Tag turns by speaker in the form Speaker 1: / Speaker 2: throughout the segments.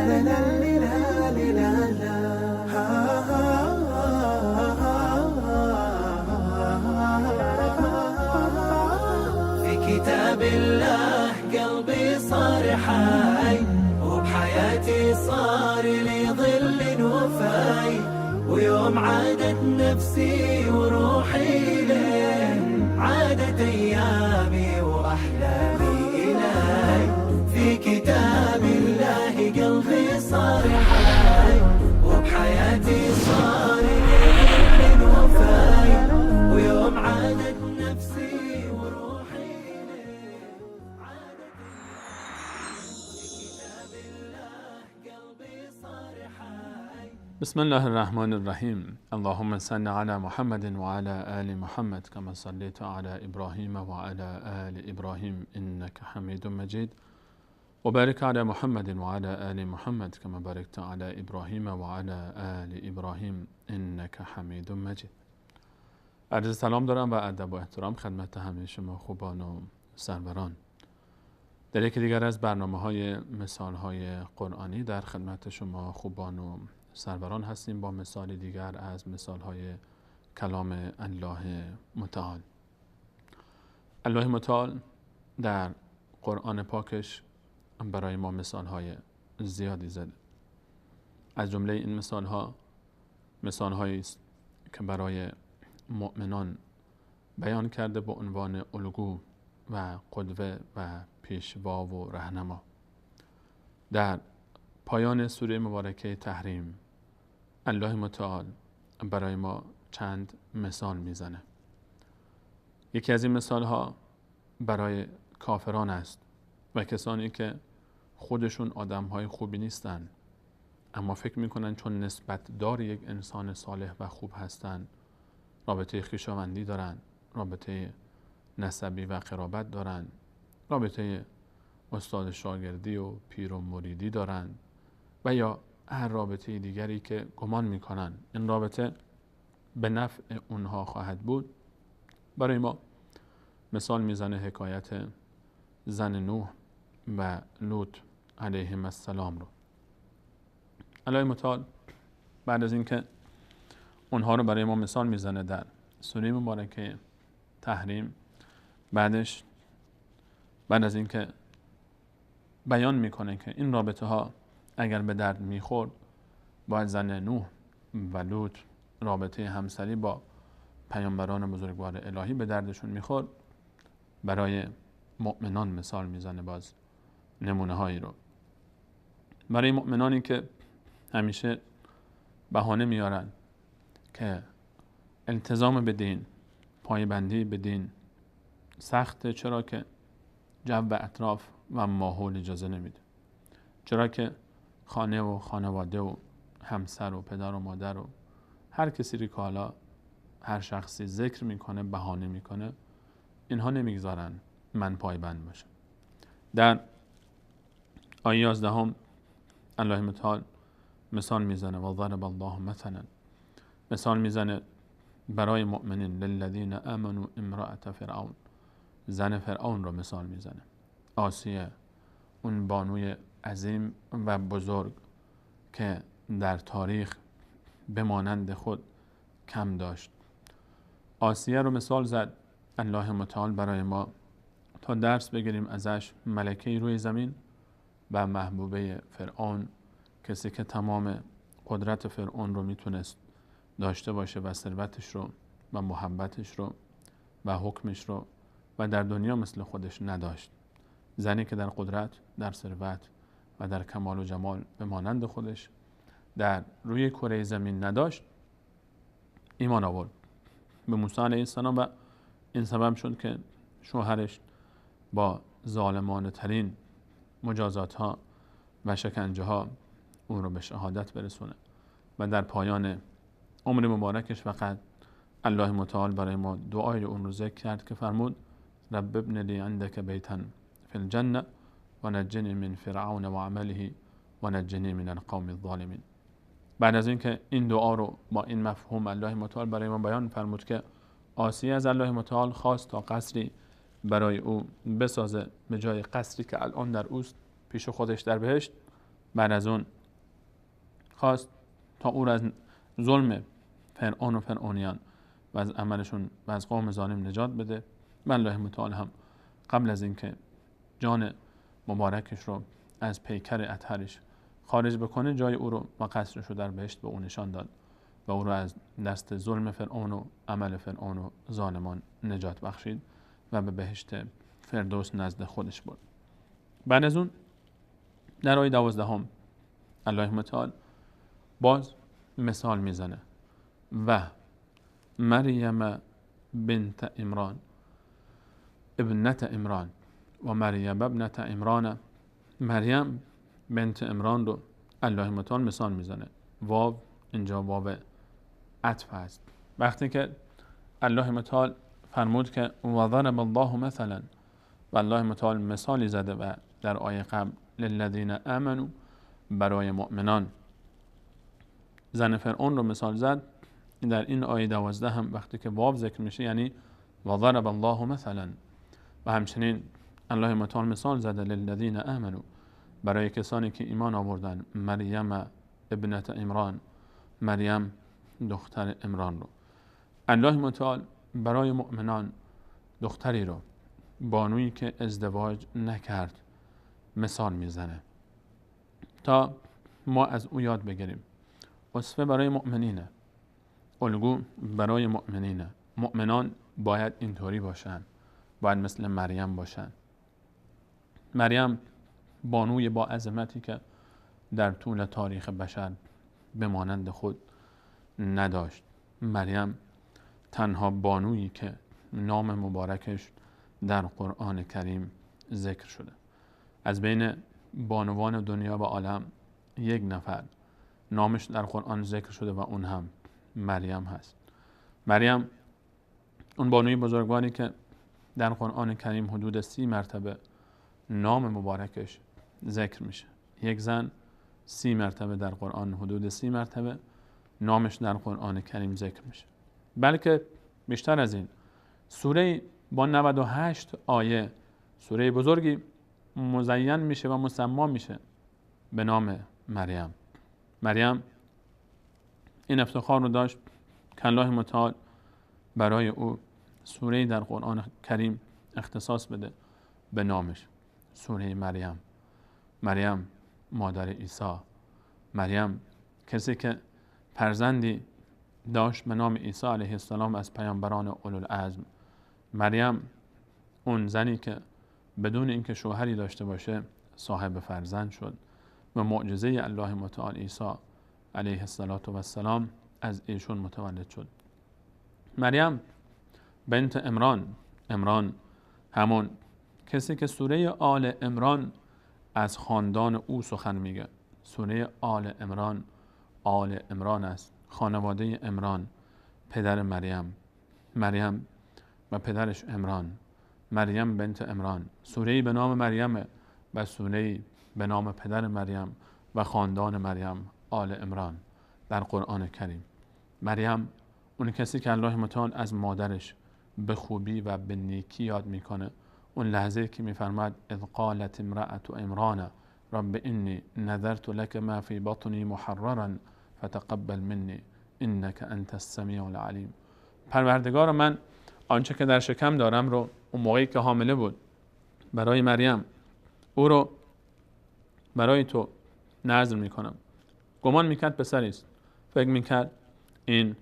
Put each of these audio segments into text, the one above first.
Speaker 1: في كتاب الله قلبي صار حي، وبحياتي صار لي ظل وفاي، ويوم عادت نفسي وروحي ليه عادت أيامي وأحلامي إلي. في كتاب الله قلبي صار حي، وبحياتي صار لي ظل وفاي، ويوم عادت نفسي وروحي ليه عادت في كتاب الله قلبي صار حي.
Speaker 2: بسم الله الرحمن الرحیم. اللهم صل علی محمد وعلى آل محمد كما صليت على إبراهيم وعلى آل إبراهيم إنك حميد مجيد وبارك على محمد وعلى آل محمد كما باركت على إبراهيم وعلى آل إبراهيم إنك حميد مجيد. عرض سلام دارم و ادب و احترام خدمت همه شما خوبان و سروران. در یکی دیگر از برنامه‌های مثال‌های قرآنی در خدمت شما خوبان و سروران هستیم با مثال دیگر از مثال‌های کلام الله متعال. الله متعال در قرآن پاکش برای ما مثال‌های زیادی زده. از جمله این مثال‌هایی است که برای مؤمنان بیان کرده به عنوان الگو و قدوه و پیشوا و راهنما. در پایان سوره مبارکه تحریم الله متعال برای ما چند مثال میزنه. یکی از این مثالها برای کافران است و کسانی که خودشون آدمهای خوبی نیستن اما فکر میکنن چون نسبت دار یک انسان صالح و خوب هستن، رابطه خویشاوندی دارن، رابطه نسبی و قرابت دارن، رابطه استاد شاگردی و پیر و مریدی دارن و یا هر رابطه دیگری که گمان میکنن این رابطه به نفع اونها خواهد بود. برای ما مثال میزنه حکایت زن نوح و لوط علیهم السلام رو. الله متعال بعد از اینکه اونها رو برای ما مثال میزنه در سوره مبارکه تحریم، بعد از اینکه بیان میکنه که این رابطه ها اگر به درد میخورد باید زن نوح و لوط رابطه همسری با پیامبران بزرگوار الهی به دردشون میخورد، برای مؤمنان مثال میزنه باز نمونه هایی رو. برای مؤمنانی که همیشه بهانه میارن که التزام به دین، پایبندی به دین سخته، چرا که جو اطراف و ماحول اجازه نمیده، چرا که خانه و خانواده و همسر و پدر و مادر و هر کسی که حالا هر شخصی ذکر میکنه، بهانه میکنه، اینها نمیگذارن من پایبند باشم. در آیه 11 الله متعال مثال میزنه و ضرب الله مثلا، مثال میزنه برای مؤمنین للذین آمنوا امرأة فرعون، زن فرعون رو مثال میزنه. آسیه، اون بانوی عظیم و بزرگ که در تاریخ به مانند خود کم داشت. آسیه رو مثال زد الله متعال برای ما تا درس بگیریم ازش. ملکه روی زمین و محبوبه فرعون، کسی که تمام قدرت فرعون رو میتونست داشته باشه و ثروتش رو و محبتش رو و حکمش رو و در دنیا مثل خودش نداشت. زنی که در قدرت، در ثروت و در کمال و جمال به مانند خودش در روی کره زمین نداشت، ایمان آورد به موسی علیه السلام و این سبب شد که شوهرش با ظالمانه ترین مجازات ها و شکنجه ها اون رو به شهادت برسونه و در پایان عمر مبارکش فقط الله متعال برای ما دعای اون رو ذکر کرد که فرمود رب ابن لی عندک بیتا فی الجنه و نجنی من فرعون و عمله و نجنی من القوم الظالمین. بعد از اینکه این دعا رو با این مفهوم الله متعال برای ما بیان فرمود که آسیه از الله متعال خواست تا قصری برای او بسازه به جای قصری که الان در اوست پیش خودش در بهشت، بعد از اون خواست تا او را از ظلم فرعون و فرعونیان و از عملشون و از قوم ظالم نجات بده. و الله متعال هم قبل از اینکه جان مبارکش رو از پیکر اطهرش خارج بکنه، جای او رو و قصرش رو در بهشت به او نشان داد و او رو از دست ظلم فرعون و عمل فرعون و ظالمان نجات بخشید و به بهشت فردوس نزد خودش برد. بعد از اون در آیه 12 الله متعال باز مثال میزنه و مریم بنت عمران ابنت عمران و مریم ابنت عمران. مریم بنت عمران رو الله متعال مثال میزنه. واو اینجا واو عطف است. وقتی که الله متعال فرمود که و ضرب الله مثلا و الله متعال مثالی زده و در آیه قبل للذین آمنوا برای مؤمنان زن فرعون رو مثال زد، در این آیه 12 هم وقتی که واو ذکر میشه یعنی و ضرب الله مثلا. و همچنین الله متعال مثال زده للذین آمنوا برای کسانی که ایمان آوردن مریم ابنت عمران، مریم دختر عمران رو. الله متعال برای مؤمنان دختری رو، بانویی که ازدواج نکرد، مثال میزنه تا ما از او یاد بگیریم. وصفه برای مؤمنینه، الگو برای مؤمنینه. مؤمنان باید اینطوری باشن، باید مثل مریم باشن. مریم بانوی با عظمتی که در طول تاریخ بشر به مانند خود نداشت. مریم تنها بانویی که نام مبارکش در قرآن کریم ذکر شده. از بین بانوان دنیا و عالم یک نفر نامش در قرآن ذکر شده و اون هم مریم هست. مریم اون بانوی بزرگواری که در قرآن کریم حدود 30 مرتبه نام مبارکش ذکر میشه. یک زن 30 مرتبه در قرآن، حدود 30 مرتبه نامش در قرآن کریم ذکر میشه. بلکه بیشتر از این، سوره با 98 آیه، سوره بزرگی مزین میشه و مسما میشه به نام مریم. مریم این افتخار رو داشت که الله متعال برای او سوره در قرآن کریم اختصاص بده به نامش، سوره مریم. مریم مادر عیسی، مریم کسی که فرزندی داشت به نام عیسی علیه السلام از پیامبران اولوالعزم. مریم اون زنی که بدون اینکه شوهری داشته باشه صاحب فرزند شد و معجزه الله متعال عیسی علیه السلام از ایشون متولد شد. مریم بنت عمران، عمران همون کسی که سوره آل عمران از خاندان او سخن میگه. سوره آل عمران، آل عمران است، خانواده عمران، پدر مریم، مریم و پدرش عمران، مریم بنت عمران. سوره‌ای به نام مریم و سوره‌ای به نام پدر مریم و خاندان مریم، آل عمران در قرآن کریم. مریم اون کسی که الله متعال از مادرش به خوبی و به نیکی یاد میکنه. اون لحظه که میفرماد اذ قالت امرأة عمران رب انی نذرت لك ما فی بطنی محررا فتقبل منی انک انت السمیع العلیم. پروردگار من آنچه که در شکم دارم رو، اون موقعی که حامله بود، برای مریم او رو برای تو نذر میکنم. گمان میکرد پسری است، فکر میکرد این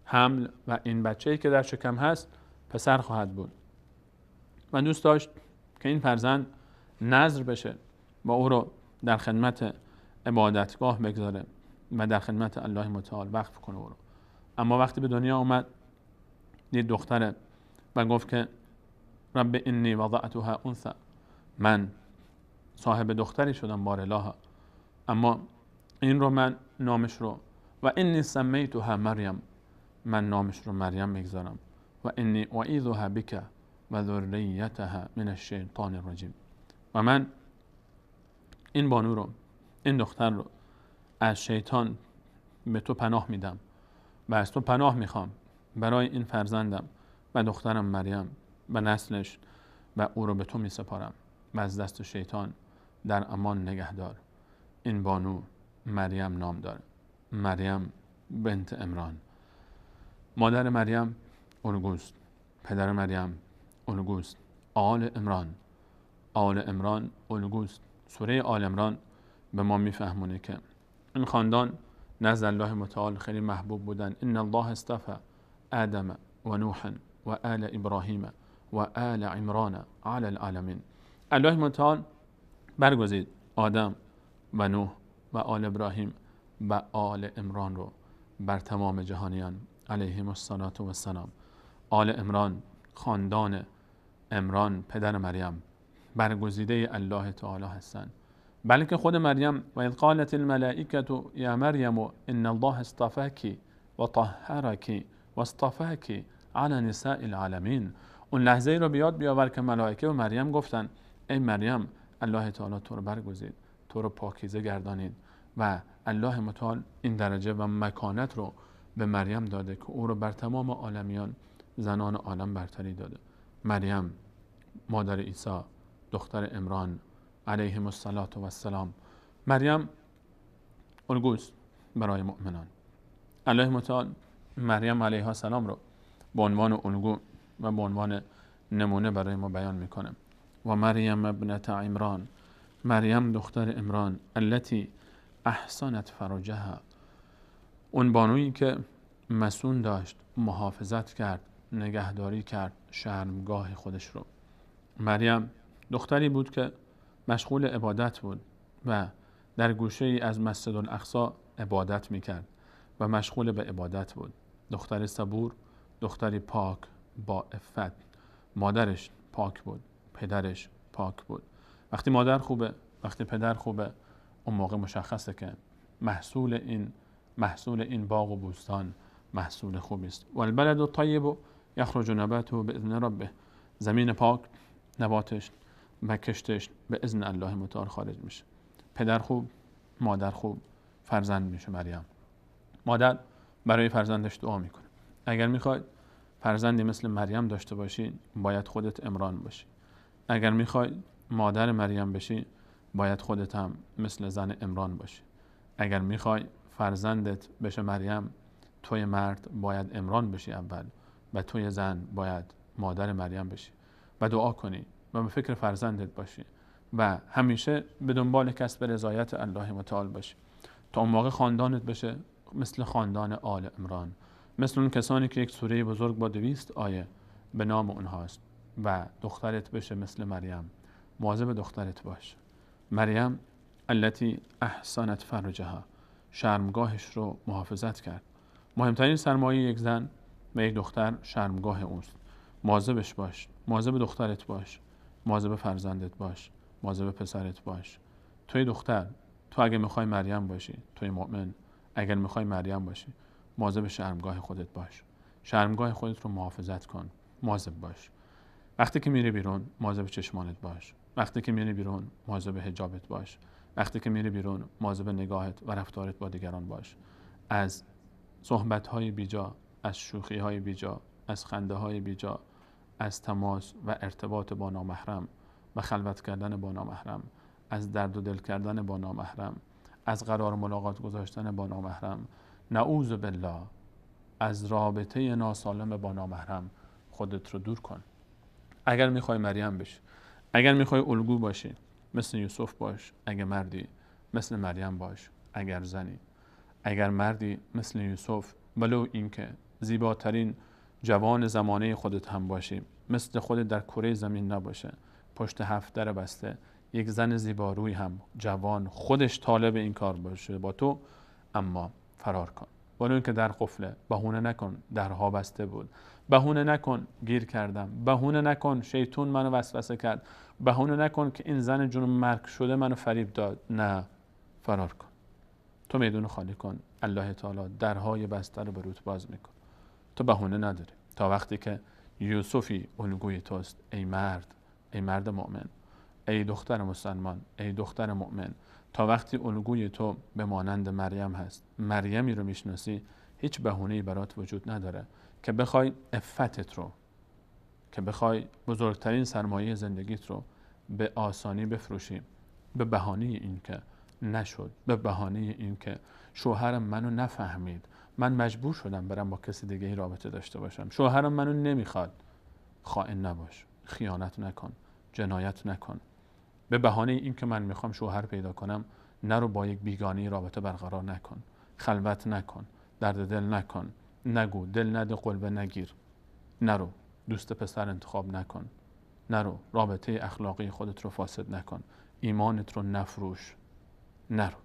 Speaker 2: حمل و این بچه‌ای که در شکم هست پسر خواهد بود و دوست داشت که این فرزند نذر بشه و او رو در خدمت عبادتگاه بگذاره و در خدمت الله متعال وقف کنه او رو. اما وقتی به دنیا اومد دید دختره و گفت که رب انی وضعتها انثى، من صاحب دختری شدم بار الله، اما این رو من نامش رو و انی سمیتها مریم، من نامش رو مریم میگذارم و انی اعیذها بک و ذریتها من الشیطان الرجیم، و من این بانو رو، این دختر رو از شیطان به تو پناه میدم و از تو پناه میخوام برای این فرزندم و دخترم مریم و نسلش و او رو به تو میسپارم و از دست شیطان در امان نگهدار. این بانو مریم نام داره. مریم بنت عمران. مادر مریم الگوست، پدر مریم الگوست. آل عمران الگوست. سوره آل عمران به ما میفهمونه که این خاندان نزد الله متعال خیلی محبوب بودن. ان الله اصطفى آدم و نوح و آل ابراهیم و آل عمران علی العالمین. الله متعال برگزید آدم و نوح و آل ابراهیم و آل عمران رو بر تمام جهانیان علیهم الصلاة و السلام. آل عمران، خاندان عمران پدر مریم، برگزیده الله تعالی هستند. بلکه خود مریم و اذ قالت الملائکة یا مریم ان الله اصطفاکی و طهرکی و اصطفاکی علی نساء العالمین. اون لحظه ای رو بیاد بیاور که ملائکه و مریم گفتن ای مریم الله تعالی تو رو برگزید، تو رو پاکیزه گردانید و الله متعال این درجه و مکانت رو به مریم داده که او رو بر تمام عالمیان زنان عالم برتری داده. مریم مادر عیسی دختر عمران علیهم الصلاة و السلام. مریم الگوست برای مؤمنان. الله متعال مریم علیها السلام رو به عنوان الگو و به عنوان نمونه برای ما بیان میکنه. و مریم ابنت عمران، مریم دختر عمران، التي احسنت فرجها، اون بانویی که مسون داشت، محافظت کرد، نگهداری کرد شرمگاه خودش رو. مریم دختری بود که مشغول عبادت بود و در گوشه ای از مسجد الاقصی عبادت میکرد و مشغول به عبادت بود. دختر صبور، دختری پاک با عفت. مادرش پاک بود، پدرش پاک بود. وقتی مادر خوبه، وقتی پدر خوبه، اون موقع مشخصه که محصول این باغ و بوستان محصول خوبی است. و البلد الطیب یخرج نباته باذن ربه، زمین پاک نباتش و کشتش به اذن الله متعال خارج میشه. پدر خوب، مادر خوب، فرزند میشه. مریم مادر برای فرزندش دعا میکنه. اگر میخواید فرزندی مثل مریم داشته باشی باید خودت عمران باشی. اگر میخواید مادر مریم بشی باید خودت هم مثل زن عمران باشی. اگر میخوای فرزندت بشه مریم، توی مرد باید عمران بشی اول و توی زن باید مادر مریم بشی و دعا کنی و به فکر فرزندت باشی و همیشه به دنبال کسب رضایت الله متعال باشی تا اون موقع خاندانت بشه مثل خاندان آل عمران، مثل اون کسانی که یک سوره بزرگ با 200 آیه به نام اونهاست. و دخترت بشه مثل مریم. مواظب دخترت باش. مریم التي احسنت فرجها، شرمگاهش رو محافظت کرد. مهمترین سرمایه یک زن و یک دختر شرمگاه اوست. مواظبش باش، مواظب دخترت باش، مواظب فرزندت باش، مواظب پسرت باش. توی دختر، تو اگه میخوای مریم باشی، توی مؤمن اگر میخوای مریم باشی، مواظب شرمگاه خودت باش. شرمگاه خودت رو محافظت کن، مواظب باش. وقتی که میری بیرون مواظب چشمانت باش. وقتی که میری بیرون مواظب حجابت باش. وقتی که میری بیرون مواظب نگاهت و رفتارت با دیگران باش. از صحبت‌های بیجا، از شوخی‌های بیجا، از خنده‌های بیجا، از تماس و ارتباط با نامحرم و خلوت کردن با نامحرم، از درد و دل کردن با نامحرم، از قرار ملاقات گذاشتن با نامحرم، نعوذ بالله، از رابطه ناسالم با نامحرم خودت رو دور کن. اگر میخوای مریم بشی، اگر میخوای الگو باشی، مثل یوسف باش. اگر مردی مثل مریم باش. اگر زنی، اگر مردی مثل یوسف، ولو اینکه زیباترین جوان زمانه خودت هم باشی، مثل خودت در کره زمین نباشه، پشت 7 در بسته یک زن زیباروی هم جوان خودش طالب این کار باشه با تو، اما فرار کن. ولو اینکه در قفله، بهونه نکن درها بسته بود، بهونه نکن گیر کردم، بهونه نکن شیطون منو وسوسه کرد، بهونه نکن که این زن جنون مرگ شده منو فریب داد. نه، فرار کن. تو میدون خالی کن، الله تعالی درهای بسته رو بروت باز میکن. تو بهونه نداری. تا وقتی که یوسفی الگوی توست، ای مرد مؤمن، ای دختر مسلمان، ای دختر مؤمن، تا وقتی الگوی تو به مانند مریم هست، مریمی رو میشناسی، هیچ بهونه‌ای برات وجود نداره که بخوای عفتت رو، که بخوای بزرگترین سرمایه زندگیت رو به آسانی بفروشی به بهانه این که نشد به بهانه این که شوهرم منو نفهمید، من مجبور شدم برم با کسی دیگه ای رابطه داشته باشم، شوهرم منو نمیخواد. خائن نباش، خیانت نکن، جنایت نکن. به بهانه این که من میخوام شوهر پیدا کنم نرو با یک بیگانه رابطه برقرار نکن، خلوت نکن، درد دل نکن، نگو، دل نده قلبه نگیر، نرو دوست پسر انتخاب نکن، نرو رابطه اخلاقی خودت رو فاسد نکن، ایمانت رو نفروش، نرو.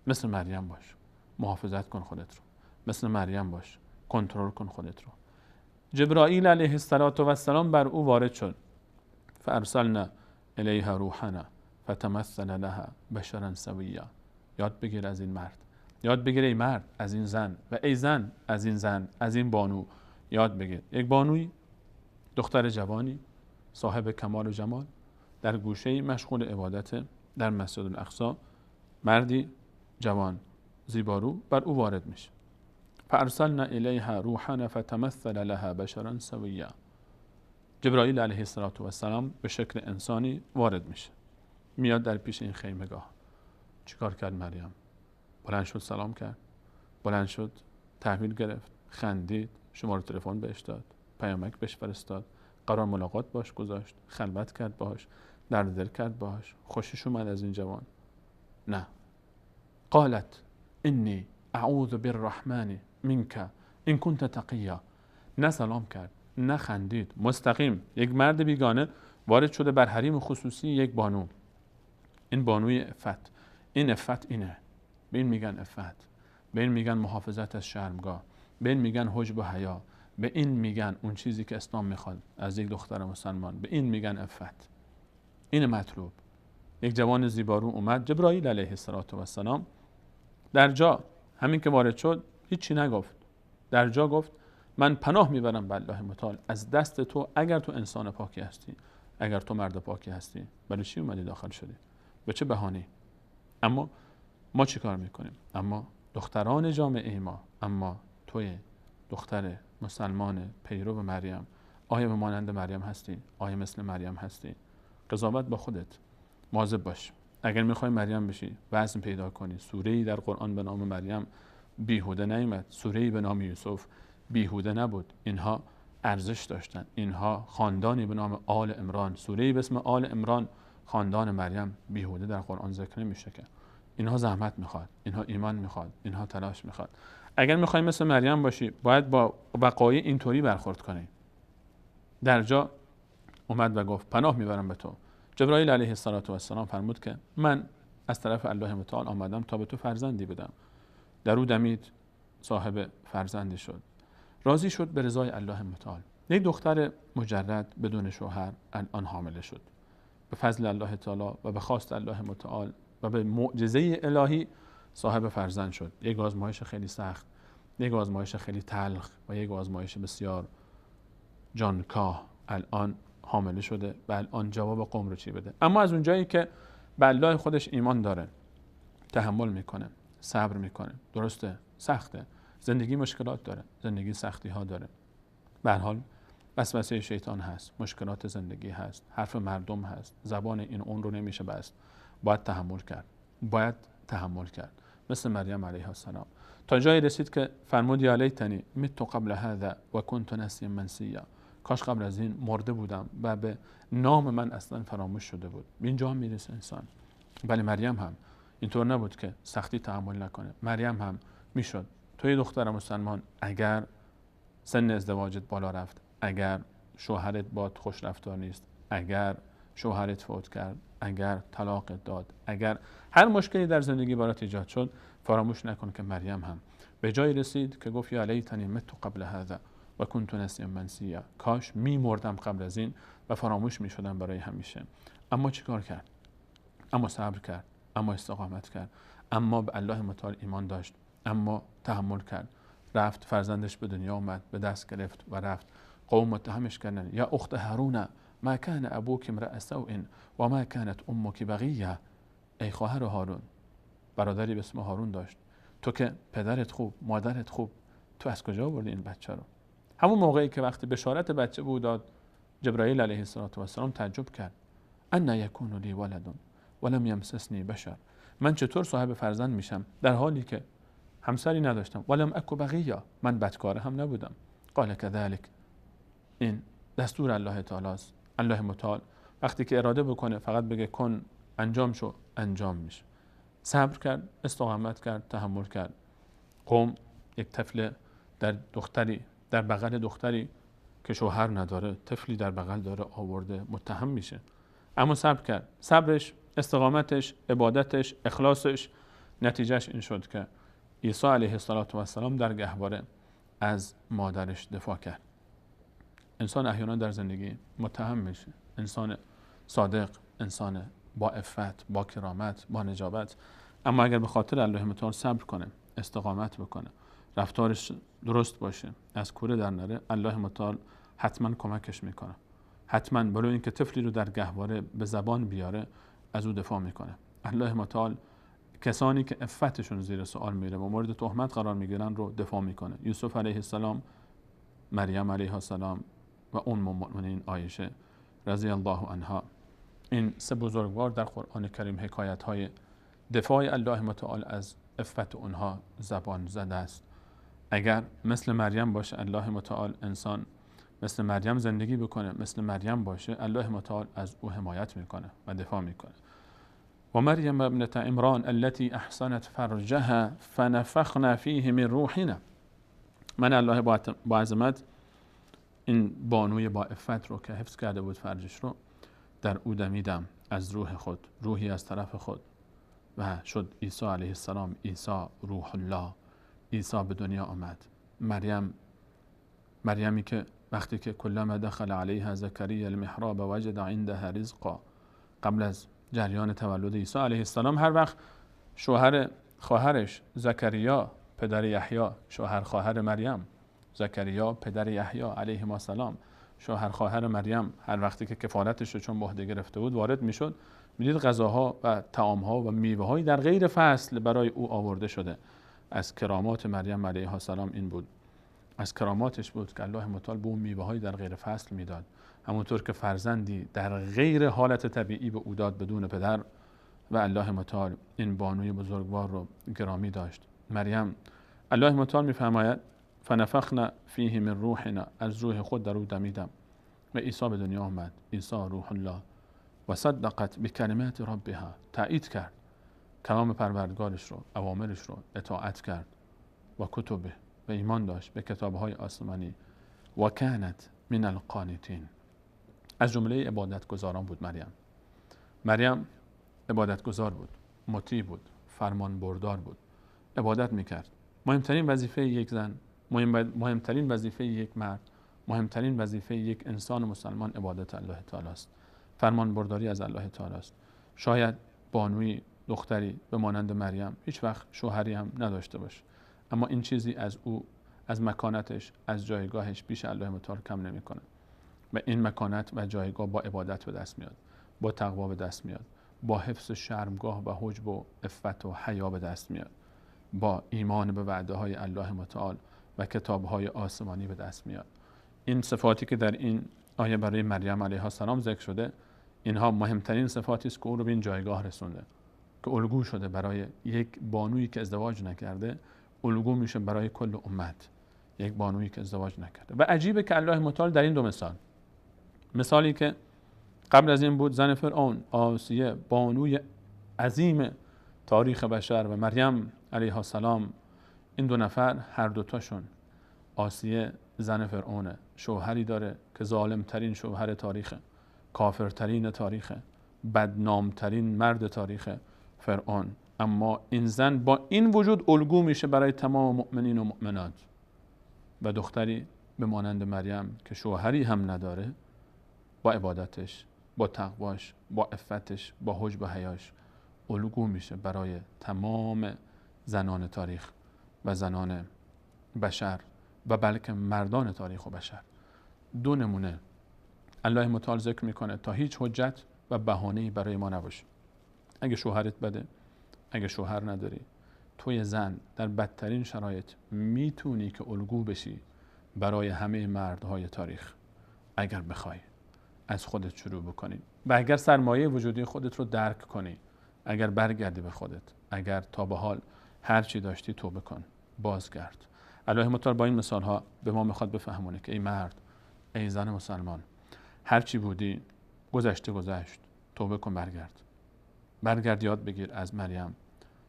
Speaker 2: مثل مریم باش، محافظت کن خودت رو. مثل مریم باش، کنترل کن خودت رو. جبرائیل علیه السلام بر او وارد شد. فارسلنا الیها روحنا فتمثل لها بشرا سویا. یاد بگیر از این مرد، یاد بگیر ای مرد از این زن، و ای زن از این زن، از این بانو یاد بگیر. یک بانوی، دختر جوانی صاحب کمال و جمال، در گوشه مشغول عبادت در مسجد الاقصی، مردی جوان زیبارو بر او وارد میشه. فارسلنا الیها روحنا فتمثل لها بشرا سویا. جبرائیل علیه السلام به شکل انسانی وارد میشه، میاد در پیش این خیمگاه. چیکار کرد مریم؟ بلند شد سلام کرد، بلند شد تحویل گرفت، خندید، شماره تلفن بهش داد، پیامک بهش فرستاد، قرار ملاقات باش گذاشت، خلوت کرد باش، درد دل کرد باش، خوشش اومد از این جوان؟ نه. قالت انی اعوذ بالرحمن منک ان کنت تقیا. نه سلام کرد، نه خندید، مستقیم یک مرد بیگانه وارد شده بر حریم خصوصی یک بانو. این بانوی عفت، این عفت اینه، به این میگن عفت، به این میگن محافظت از شرمگاه، به این میگن حجب و حیا، به این میگن اون چیزی که اسلام میخواد از یک دختر مسلمان، به این میگن عفت. این مطلوب. یک جوان زیبارو اومد. جبرائیل علیه السلام در جا همین که وارد شد هیچی نگفت، در جا گفت من پناه میبرم به الله متعال از دست تو، اگر تو انسان پاکی هستی، اگر تو مرد پاکی هستی. برای چی اومدی داخل شدی؟ به چه بهانه‌ای؟ اما ما چی کار میکنیم؟ اما دختران جامعه ما، اما توی دختر مسلمان پیرو مریم، آیا به مانند مریم هستی؟ آیا مثل مریم هستی؟ قضاوت با خودت، مواظب باش. اگر میخوای مریم بشی، وزن پیدا کنی، سوره‌ای در قرآن به نام مریم بیهوده نیامد، سوره‌ای به نام یوسف بیهوده نبود. اینها ارزش داشتن، اینها خاندانی به نام آل عمران، سوره‌ای به اسم آل عمران، خاندان مریم بیهوده در قرآن ذکر نمیشه که. اینها زحمت میخواد، اینها ایمان میخواد، اینها تلاش میخواد. اگر میخوای مثل مریم باشی باید با وقایع اینطوری برخورد کنی. در جا اومد و گفت پناه میبرم به تو. جبرائیل علیه السلام فرمود که من از طرف الله متعال آمدم تا به تو فرزندی بدم. در او دمید، صاحب فرزندی شد، راضی شد به رضای الله متعال. یک دختر مجرد بدون شوهر الان حامله شد. به فضل الله تعالی و به خواست الله متعال و به معجزه الهی صاحب فرزند شد. یک آزمایش خیلی سخت، یک آزمایش خیلی تلخ و یک آزمایش بسیار جانکاه. الان حامله شده و الان جواب قوم رو چی بده؟ اما از اونجایی که به الله خودش ایمان داره، تحمل میکنه، صبر میکنه. درسته سخته، زندگی مشکلات داره، زندگی سختی ها داره، به هر حال وسوسه شیطان هست، مشکلات زندگی هست، حرف مردم هست، زبان این اون رو نمیشه بست. باید تحمل کرد، باید تحمل کرد، مثل مریم علیها السلام، تا جایی رسید که فرمود یا لیتنی مت قبل هذا و کنت نسیا منسیا. کاش قبل از این مرده بودم و به نام من اصلا فراموش شده بود. به اینجا هم میرسه انسان. ولی مریم هم اینطور نبود که سختی تحمل نکنه. مریم هم میشد توی دختر مسلمان، اگر سن ازدواجت بالا رفت، اگر شوهرت باد خوش رفتار نیست، اگر شوهرت فوت کرد، اگر طلاقت داد، اگر هر مشکلی در زندگی برات ایجاد شد، فراموش نکن که مریم هم به جایی رسید که گفت یا لیتنی مت قبل هذا و کنت نسیا منسیا. کاش میمردم قبل از این و فراموش میشدم برای همیشه. اما چیکار کرد؟ اما صبر کرد، اما استقامت کرد، اما به الله متعال ایمان داشت، اما تحمل کرد. رفت، فرزندش به دنیا اومد، به دست گرفت و رفت. قوم متهمش کردن یا اخت هارون ما کان ابوک امرأ سوء و ما کانت امک بغیه. ای خواهر هارون، برادری به اسم هارون داشت، تو که پدرت خوب، مادرت خوب، تو از کجا آوردی این بچه رو؟ همون موقعی که وقتی بشارت بچه بود داد، جبرائیل علیه السلام تعجب کرد. ان یکون لی ولد ولم یمسسنی بشر. من چطور صاحب فرزند میشم در حالی که همسری نداشتم؟ ولم اکو بغیا، من بدکاره هم نبودم. قال کذلک، این دستور الله تعالی است. الله متعال وقتی که اراده بکنه فقط بگه کن انجام شو، انجام میشه. صبر کرد، استقامت کرد، تحمل کرد. قوم یک طفل در بغل دختری که شوهر نداره، طفلی در بغل داره آورده، متهم میشه. اما صبر کرد. صبرش، استقامتش، عبادتش، اخلاصش، نتیجهش این شد که عیسی علیه السلام در گهواره از مادرش دفاع کرد. انسان احیانا در زندگی متهم میشه. انسان صادق، انسان با عفت، با کرامت، با نجابت، اما اگر به خاطر الله متعال صبر کنه، استقامت بکنه، رفتارش درست باشه، از کوره در نره، الله متعال حتما کمکش میکنه. حتما برای اینکه طفلی رو در گهواره به زبان بیاره از او دفاع میکنه. الله متعال کسانی که عفتشون زیر سوال میره و مورد تهمت قرار میگیرن رو دفاع میکنه. یوسف علیه السلام، مریم علیه السلام و ام المؤمنین عایشه رضی الله عنها. این سه بزرگوار در قرآن کریم حکایت های دفاع الله متعال از عفت اونها زبان زده است. اگر مثل مریم باشه الله متعال، انسان مثل مریم زندگی بکنه، مثل مریم باشه، الله متعال از او حمایت میکنه و دفاع میکنه. و مریم ابنة عمران التي احصنت فرجها فنفخنا فیه من روحنا. من الله با عظمت این بانوی با عفت رو که حفظ کرده بود فرجش رو، در او دمیدم از روح خود، روحی از طرف خود، و شد عیسی علیه السلام، عیسی روح الله. عیسی به دنیا آمد. مریمی که وقتی که کلما دخل علیها زکریا المحراب وجد عندها رزقا، قبل از جریان تولد عیسی علیه السلام، هر وقت خواهرش زکریا پدر یحیی، شوهر خواهر مریم، زکریا پدر یحیی علیه السلام، شوهر خواهر مریم، هر وقتی که کفالتش رو چون به عهده گرفته بود وارد میشد، میدید غذاها و طعامها و میوه‌هایی در غیر فصل برای او آورده شده. از کرامات مریم علیه السلام این بود، از کراماتش بود که الله متعال به اون میوه‌هایی در غیر فصل میداد، همونطور که فرزندی در غیر حالت طبیعی به او داد بدون پدر. و الله متعال این بانوی بزرگوار رو گرامی داشت. مریم، الله متعال میفرماید فنفخنا فیه من روحنا، از روح خود در او دمیدم. و عیسی به دنیا آمد، عیسی روح الله. و صدقت بکلمات ربها، تایید کرد کلام پروردگارش رو، اوامرش رو، اطاعت کرد. و کتبه، و ایمان داشت به کتابهای آسمانی. و کانت من القانتین، از جمله عبادتگزاران بود. مریم عبادتگزار بود، مطیع بود، فرمان بردار بود، عبادت میکرد. مهمترین وظیفه یک زن، مهمترین وظیفه یک مرد، مهمترین وظیفه یک انسان مسلمان عبادت الله تعالی است، فرمان برداری از الله تعالی است. شاید بانوی دختری به مانند مریم هیچ وقت شوهری هم نداشته باشه، اما این چیزی از او، از مکانتش، از جایگاهش پیش الله متعال کم نمیکنه. و این مکانت و جایگاه با عبادت به دست میاد، با تقوا به دست میاد، با حفظ شرمگاه و حجب و عفت و حیا به دست میاد، با ایمان به وعده های الله متعال و کتاب های آسمانی به دست میاد. این صفاتی که در این آیه برای مریم علیه السلام ذکر شده، اینها مهمترین صفاتی است که او رو به این جایگاه رسونده، که الگو شده برای یک بانویی که ازدواج نکرده، الگو میشه برای کل امت، یک بانویی که ازدواج نکرده. و عجیبه که الله متعال در این دو مثالی که قبل از این بود، زن فرعون آسیه، بانوی عظیم تاریخ بشر، و مریم علیه السلام، این دو نفر هر دوتاشون، آسیه زن فرعونه، شوهری داره که ظالمترین شوهر تاریخ، کافرترین تاریخ، بدنامترین مرد تاریخ فرعون، اما این زن با این وجود الگو میشه برای تمام مؤمنین و مؤمنات. و دختری به مانند مریم که شوهری هم نداره، با عبادتش، با تقواش، با عفتش، با حجب و حیاش الگو میشه برای تمام زنان تاریخ و زنان بشر و بلکه مردان تاریخ و بشر. دو نمونه الله متعال ذکر میکنه تا هیچ حجت و بهانه‌ای برای ما نباشه. اگه شوهرت بده، اگه شوهر نداری، توی زن در بدترین شرایط میتونی که الگو بشی برای همه مردهای تاریخ. اگر بخوای از خودت شروع بکنی، و اگر سرمایه وجودی خودت رو درک کنی، اگر برگردی به خودت، اگر تا به حال هر چی داشتی توبه کن، بازگرد. الله متعال با این مثال ها به ما میخواد بفهمونه که ای مرد، ای زن مسلمان، هر چی بودی گذشت، توبه کن، برگرد یاد بگیر از مریم.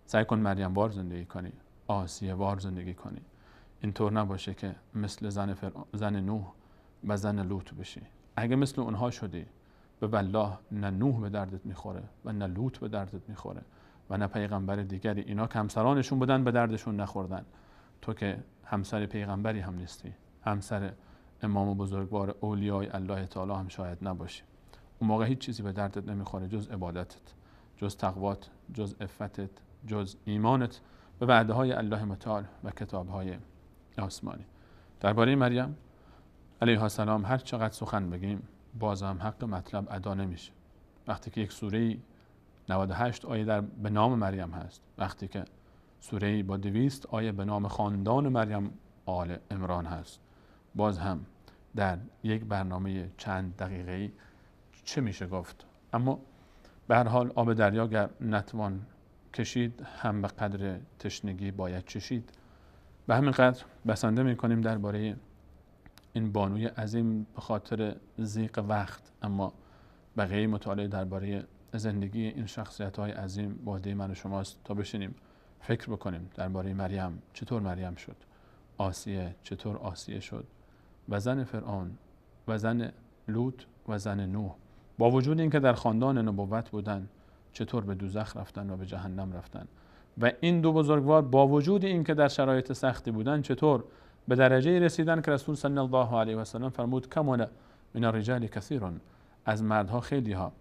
Speaker 2: سعی کن مریم وار زندگی کنی، آسیه وار زندگی کنی. اینطور نباشه که مثل زن نوح و زن لوط بشی. اگه مثل اونها شدی، به والله نه نوح به دردت میخوره و نه لوط به دردت میخوره و نه پیغمبر دیگری. اینا که همسرانشون بودن به دردشون نخوردن. تو که همسر پیغمبری هم نیستی، همسر امام بزرگوار اولیای الله تعالی هم شاید نباشی. اون موقع هیچ چیزی به دردت نمیخوره جز عبادتت، جز تقوات، جز عفتت، جز ایمانت به وعده های الله متعال و کتاب های آسمانی. درباره مریم علیها السلام هر چقدر سخن بگیم باز هم حق مطلب ادا نمیشه. وقتی که یک سوره 98 آیه به نام مریم هست، وقتی که سوره با 200 آیه به نام خاندان مریم آل عمران هست، باز هم در یک برنامه چند دقیقه‌ای چه میشه گفت؟ اما به هر حال آب دریا گر نتوان کشید، هم به قدر تشنگی باید چشید. به همین قدر بسنده میکنیم درباره این بانوی عظیم به خاطر ضیق وقت، اما بقیه مطالعه درباره زندگی این شخصیت‌های عظیم با عهده من و شماست تا بشینیم فکر بکنیم درباره مریم، چطور مریم شد، آسیه چطور آسیه شد، و زن فرعون و زن لوط و زن نوح با وجود اینکه در خاندان نبوت بودن چطور به دوزخ رفتن و به جهنم رفتن، و این دو بزرگوار با وجود اینکه در شرایط سختی بودن چطور به درجه رسیدن که رسول صلی الله علیه و سلم فرمود کمال من الرجال کثیر، از مردها خیلی ها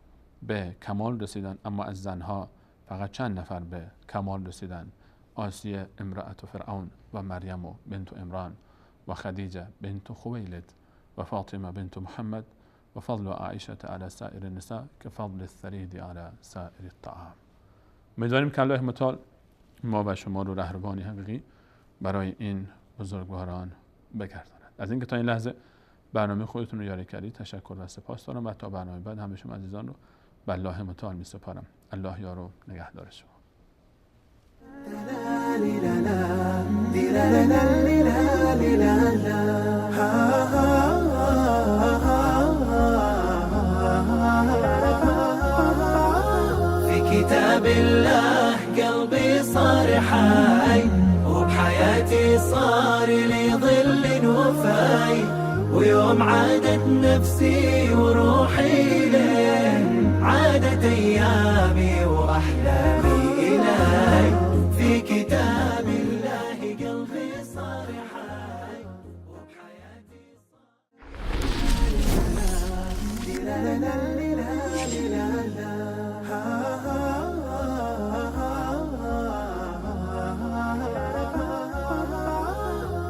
Speaker 2: به کمال رسیدن اما از زنها فقط چند نفر به کمال رسیدن. آسیه امرأت فرعون و مریم بنت عمران و خدیجه بنت خویلد و فاطمه بنت محمد و فضل عائشه علی سایر النساء که فضل الثرید علی سایر الطعام. امیدواریم که الله متعال ما و شما رو رهروانی حقیقی برای این بزرگواران بگرداند. از اینکه تا این لحظه برنامه خودتون رو یاری کردید تشکر و سپاس دارم و تا برنامه بعد همه شما عزیزان رو به الله متعال می سپارم. الله یار و نگهدار شما.
Speaker 1: في كتاب الله قلبي صار حي وبحياتي صار لي ظل وفاي، ويوم عادت نفسي وروحي ليه عادت ايامي واحلامي الي. في كتاب الله قلبي صار حي وبحياتي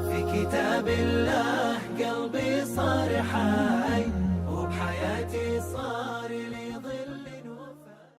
Speaker 1: في كتاب الله قلبي صار حي